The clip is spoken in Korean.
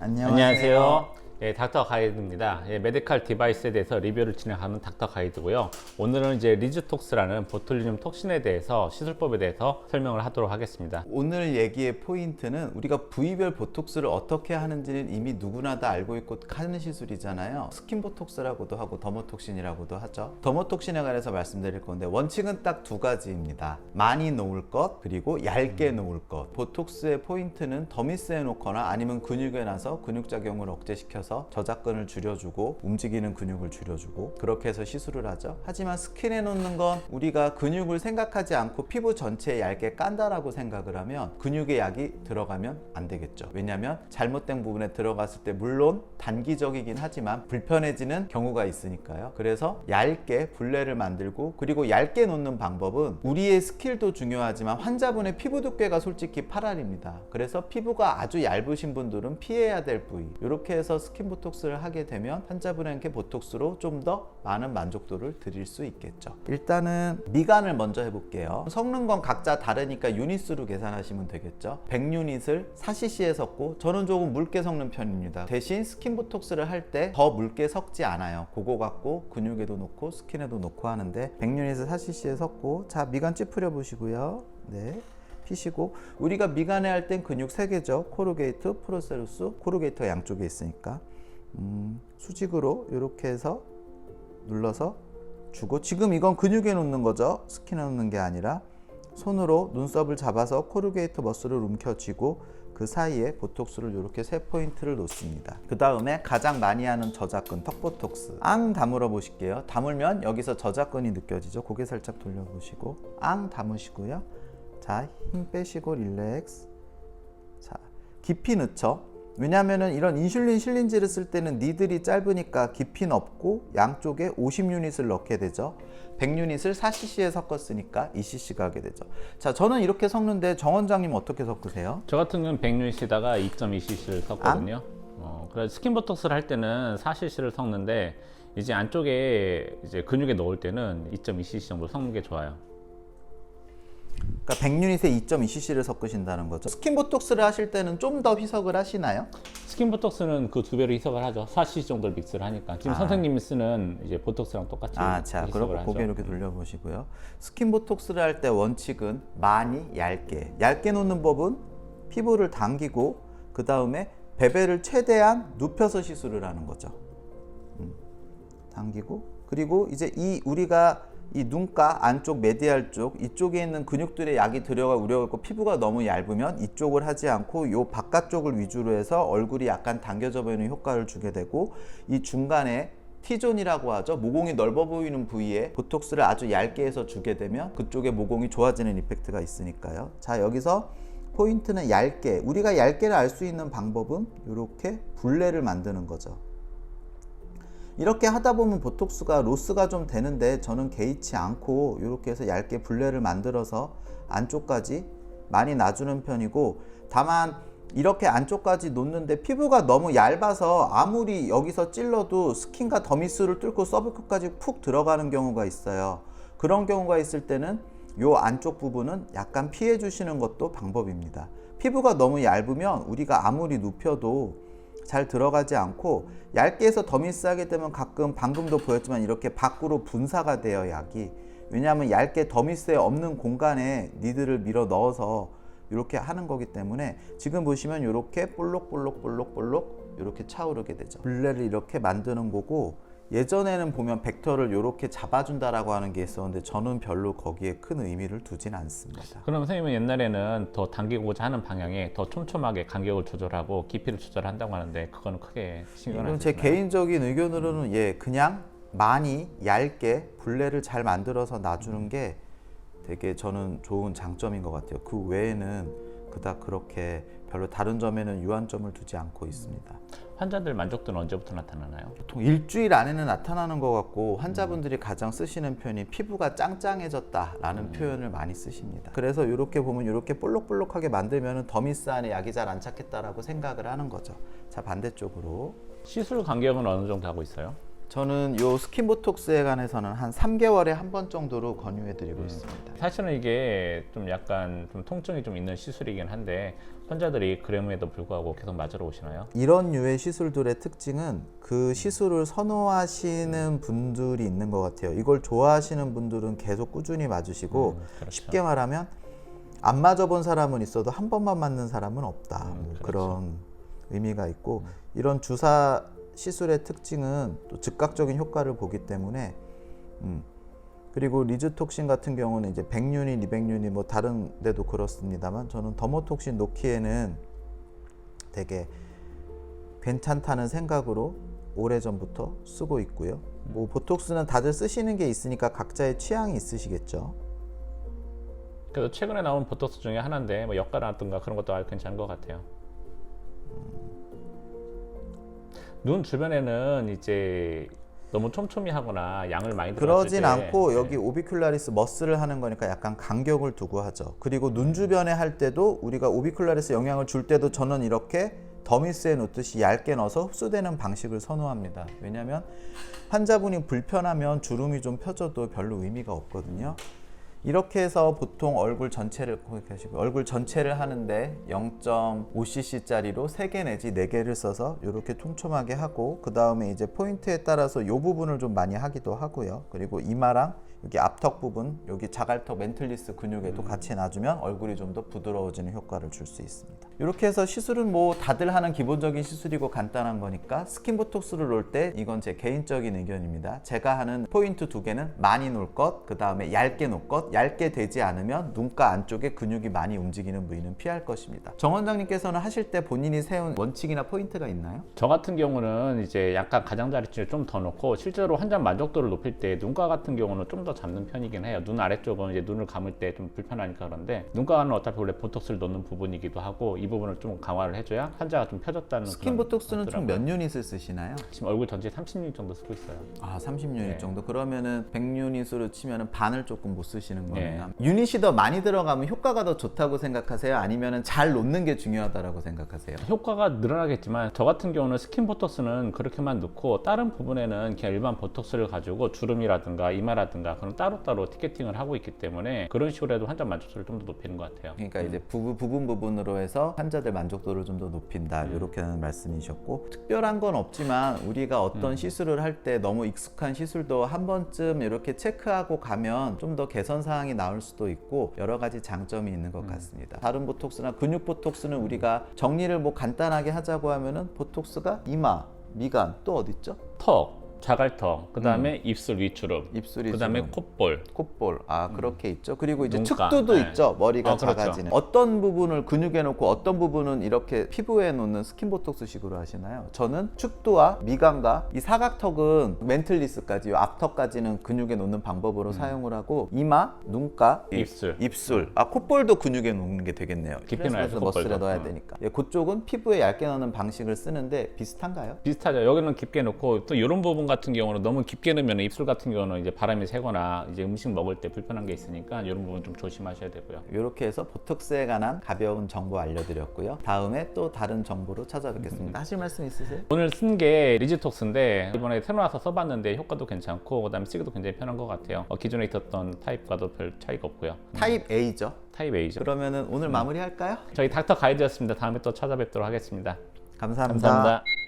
안녕하세요. 예, 닥터 가이드입니다. 예, 메디컬 디바이스에 대해서 리뷰를 진행하는 닥터 가이드고요. 오늘은 이제 리즈톡스라는 보툴리늄 톡신에 대해서 시술법에 대해서 설명을 하도록 하겠습니다. 오늘 얘기의 포인트는 우리가 부위별 보톡스를 어떻게 하는지는 이미 누구나 다 알고 있고 하는 시술이잖아요. 스킨 보톡스라고도 하고 더모톡신이라고도 하죠. 더모톡신에 관해서 말씀드릴 건데 원칙은 딱 두 가지입니다. 많이 놓을 것 그리고 얇게 놓을 것. 보톡스의 포인트는 더미스에 놓거나 아니면 근육에 나서 근육 작용을 억제시켜서 저작근을 줄여주고 움직이는 근육을 줄여주고 그렇게 해서 시술을 하죠. 하지만 스킨에 놓는 건 우리가 근육을 생각하지 않고 피부 전체에 얇게 깐다라고 생각을 하면 근육에 약이 들어가면 안 되겠죠. 왜냐하면 잘못된 부분에 들어갔을 때 물론 단기적이긴 하지만 불편해지는 경우가 있으니까요. 그래서 얇게 분래를 만들고 그리고 얇게 놓는 방법은 우리의 스킬도 중요하지만 환자분의 피부 두께가 솔직히 8알입니다. 그래서 피부가 아주 얇으신 분들은 피해야 될 부위 이렇게 해서 스킨 보톡스를 하게 되면 환자분에게 보톡스로 좀 더 많은 만족도를 드릴 수 있겠죠. 일단은 미간을 먼저 해볼게요. 섞는 건 각자 다르니까 유닛으로 계산하시면 되겠죠. 100유닛을 4cc에 섞고 저는 조금 묽게 섞는 편입니다. 대신 스킨 보톡스를 할 때 더 묽게 섞지 않아요. 그거 갖고 근육에도 놓고 스킨에도 놓고 하는데 100유닛을 4cc에 섞고 자 미간 찌푸려 보시고요. 네. 피시고 우리가 미간에 할 땐 근육 3개죠. 코르게이트, 프로세루스, 코르게이트가 양쪽에 있으니까 수직으로 이렇게 해서 눌러서 주고 지금 이건 근육에 놓는 거죠. 스킨에 놓는 게 아니라 손으로 눈썹을 잡아서 코르게이트 머슬을 움켜쥐고 그 사이에 보톡스를 이렇게 3포인트를 놓습니다. 그 다음에 가장 많이 하는 저작근 턱 보톡스 앙 다물어 보실게요. 다물면 여기서 저작근이 느껴지죠. 고개 살짝 돌려보시고 앙 담으시고요. 자, 힘 빼시고 릴렉스. 자, 깊이 넣죠. 왜냐면은 이런 인슐린 실린지를 쓸 때는 니들이 짧으니까 깊이 넣고 양쪽에 50유닛을 넣게 되죠. 100유닛을 4cc에 섞었으니까 2cc가 하게 되죠. 자, 저는 이렇게 섞는데 정 원장님 어떻게 섞으세요? 저 같은 경우는 100유닛에다가 2.2cc를 섞거든요. 그래서 스킨 보톡스를 할 때는 4cc를 섞는데 이제 안쪽에 이제 근육에 넣을 때는 2.2cc 정도 섞는 게 좋아요. 그러니까 100유닛에 2.2cc를 섞으신다는 거죠. 스킨 보톡스를 하실 때는 좀 더 희석을 하시나요? 스킨 보톡스는 그 2배로 희석을 하죠. 4cc 정도를 믹스를 하니까. 지금 선생님이 쓰는 이제 보톡스랑 똑같이 자, 그리고 하죠. 고개 이렇게 돌려보시고요. 스킨 보톡스를 할 때 원칙은 많이 얇게 놓는 법은 피부를 당기고 그 다음에 베벨을 최대한 눕혀서 시술을 하는 거죠. 당기고 그리고 이제 우리가 이 눈가 안쪽 메디알 쪽 이쪽에 있는 근육들의 약이 들어갈 우려가 있고 피부가 너무 얇으면 이쪽을 하지 않고 요 바깥쪽을 위주로 해서 얼굴이 약간 당겨져 보이는 효과를 주게 되고 이 중간에 T존이라고 하죠. 모공이 넓어 보이는 부위에 보톡스를 아주 얇게 해서 주게 되면 그쪽에 모공이 좋아지는 이펙트가 있으니까요. 자, 여기서 포인트는 얇게 우리가 얇게를 알 수 있는 방법은 이렇게 분래를 만드는 거죠. 이렇게 하다 보면 보톡스가 로스가 좀 되는데 저는 개의치 않고 이렇게 해서 얇게 분래를 만들어서 안쪽까지 많이 놔주는 편이고 다만 이렇게 안쪽까지 놓는데 피부가 너무 얇아서 아무리 여기서 찔러도 스킨과 더미스를 뚫고 서브큐까지 푹 들어가는 경우가 있어요. 그런 경우가 있을 때는 이 안쪽 부분은 약간 피해 주시는 것도 방법입니다. 피부가 너무 얇으면 우리가 아무리 눕혀도 잘 들어가지 않고 얇게 해서 더미스하게 되면 가끔 방금도 보였지만 이렇게 밖으로 분사가 돼요, 약이. 왜냐하면 얇게 더미스에 없는 공간에 니들을 밀어 넣어서 이렇게 하는 거기 때문에 지금 보시면 이렇게 볼록볼록 이렇게 차오르게 되죠. 분래를 이렇게 만드는 거고 예전에는 보면 벡터를 이렇게 잡아준다라고 하는 게 있었는데 저는 별로 거기에 큰 의미를 두진 않습니다. 그럼 선생님은 옛날에는 더 당기고자 하는 방향에 더 촘촘하게 간격을 조절하고 깊이를 조절한다고 하는데 그거는 크게 신경을 안 제 쓰시나요? 개인적인 의견으로는 그냥 많이 얇게 분래를 잘 만들어서 놔주는 게 되게 저는 좋은 장점인 것 같아요. 그 외에는 그닥 그렇게 별로 다른 점에는 유한점을 두지 않고 있습니다. 환자들 만족도는 언제부터 나타나나요? 보통 일주일 안에는 나타나는 것 같고 환자분들이 가장 쓰시는 표현이 피부가 짱짱해졌다라는 표현을 많이 쓰십니다. 그래서 이렇게 보면 이렇게 볼록볼록하게 만들면 더미스 안에 약이 잘 안 찼겠다라고 생각을 하는 거죠. 자, 반대쪽으로 시술 간격은 어느 정도 하고 있어요? 저는 요 스킨보톡스에 관해서는 한 3개월에 한 번 정도로 권유해드리고 있습니다. 사실은 이게 좀 약간 좀 통증이 좀 있는 시술이긴 한데 환자들이 그럼에도 불구하고 계속 맞으러 오시나요? 이런 류의 시술들의 특징은 그 시술을 선호하시는 분들이 있는 것 같아요. 이걸 좋아하시는 분들은 계속 꾸준히 맞으시고 그렇죠. 쉽게 말하면 안 맞아본 사람은 있어도 한 번만 맞는 사람은 없다. 뭐 그렇죠. 그런 의미가 있고 이런 주사 시술의 특징은 또 즉각적인 효과를 보기 때문에 그리고 리즈톡신 같은 경우는 이제 100유닛, 200유닛 뭐 다른 데도 그렇습니다만 저는 더모톡신 놓기에는 되게 괜찮다는 생각으로 오래전부터 쓰고 있고요. 뭐 보톡스는 다들 쓰시는 게 있으니까 각자의 취향이 있으시겠죠. 그래도 최근에 나온 보톡스 중에 하나인데 뭐 역가라든가 그런 것도 아주 괜찮은 것 같아요. 눈 주변에는 이제 너무 촘촘히하거나 양을 많이 들었을 그러진 때 않고 여기 오비큘라리스 머슬을 하는 거니까 약간 간격을 두고 하죠. 그리고 눈 주변에 할 때도 우리가 오비큘라리스 영향을 줄 때도 저는 이렇게 더미스에 놓듯이 얇게 넣어서 흡수되는 방식을 선호합니다. 왜냐하면 환자분이 불편하면 주름이 좀 펴져도 별로 의미가 없거든요. 이렇게 해서 보통 얼굴 전체를 하는데 0.5cc짜리로 3개 내지 4개를 써서 이렇게 촘촘하게 하고 그 다음에 이제 포인트에 따라서 이 부분을 좀 많이 하기도 하고요. 그리고 이마랑 여기 앞턱 부분, 여기 자갈턱 멘틀리스 근육에도 같이 놔주면 얼굴이 좀 더 부드러워지는 효과를 줄 수 있습니다. 이렇게 해서 시술은 뭐 다들 하는 기본적인 시술이고 간단한 거니까 스킨보톡스를 놓을 때 이건 제 개인적인 의견입니다. 제가 하는 포인트 2개는 많이 놓을 것, 그 다음에 얇게 놓을 것, 얇게 되지 않으면 눈가 안쪽에 근육이 많이 움직이는 부위는 피할 것입니다. 정 원장님께서는 하실 때 본인이 세운 원칙이나 포인트가 있나요? 저 같은 경우는 이제 약간 가장자리치를 좀 더 놓고 실제로 환자 만족도를 높일 때 눈가 같은 경우는 좀 더 잡는 편이긴 해요. 눈 아래쪽은 이제 눈을 감을 때 좀 불편하니까. 그런데 눈가는 어차피 원래 보톡스를 놓는 부분이기도 하고 이 부분을 좀 강화를 해줘야 환자가 좀 펴졌다는 스킨보톡스는 총 몇 유닛을 쓰시나요? 지금 얼굴 전체에 30유닛 정도 쓰고 있어요. 아, 30유닛 네. 정도. 그러면은 100유닛으로 치면은 반을 조금 못 쓰시는 거네요. 네. 유닛이 더 많이 들어가면 효과가 더 좋다고 생각하세요? 아니면은 잘 놓는 게 중요하다고 생각하세요? 효과가 늘어나겠지만 저 같은 경우는 스킨 보톡스는 그렇게만 넣고 다른 부분에는 그냥 일반 보톡스를 가지고 주름이라든가 이마라든가 그런 따로따로 티켓팅을 하고 있기 때문에 그런 식으로 해도 환자 만족도를 좀 더 높이는 것 같아요. 그러니까 이제 부분으로 해서 환자들 만족도를 좀 더 높인다 이렇게는 말씀이셨고, 특별한 건 없지만 우리가 어떤 시술을 할 때 너무 익숙한 시술도 한 번쯤 이렇게 체크하고 가면 좀 더 개선 사항이 나올 수도 있고 여러 가지 장점이 있는 것 같습니다. 다른 보톡스나 근육 보톡스는 우리가 정리를 뭐 간단하게 하자고 하면은 보톡스가 이마, 미간, 또 어디 있죠? 턱, 자갈턱, 그 다음에 입술 위주름, 입술이 그 다음에 주름. 콧볼. 콧볼, 그렇게 있죠. 그리고 이제 눈가, 축두도 네. 있죠. 머리가 그렇죠. 작아지는. 어떤 부분을 근육에 놓고 어떤 부분은 이렇게 피부에 놓는 스킨보톡스식으로 하시나요? 저는 축두와 미간과 이 사각턱은 멘틀리스까지, 이 앞턱까지는 근육에 놓는 방법으로 사용을 하고, 이마, 눈가, 입술. 콧볼도 근육에 놓는 게 되겠네요. 깊게 넣어야죠, 그래서 머슬에 콧볼도. 넣어야 되니까. 예, 그쪽은 피부에 얇게 넣는 방식을 쓰는데 비슷한가요? 비슷하죠. 여기는 깊게 넣고 또 이런 부분 같은 경우는 너무 깊게 넣으면 입술 같은 경우는 이제 바람이 새거나 이제 음식 먹을 때 불편한 게 있으니까 이런 부분 좀 조심하셔야 되고요. 이렇게 해서 보톡스에 관한 가벼운 정보 알려드렸고요. 다음에 또 다른 정보로 찾아뵙겠습니다. 하실 말씀 있으세요? 오늘 쓴 게 리지톡스인데 이번에 새로 나서 써봤는데 효과도 괜찮고 그다음에 쓰기도 굉장히 편한 것 같아요. 기존에 있었던 타입과도 별 차이가 없고요. 타입 A죠. 타입 A죠. 그러면은 오늘 마무리할까요? 저희 닥터 가이드였습니다. 다음에 또 찾아뵙도록 하겠습니다. 감사합니다. 감사합니다.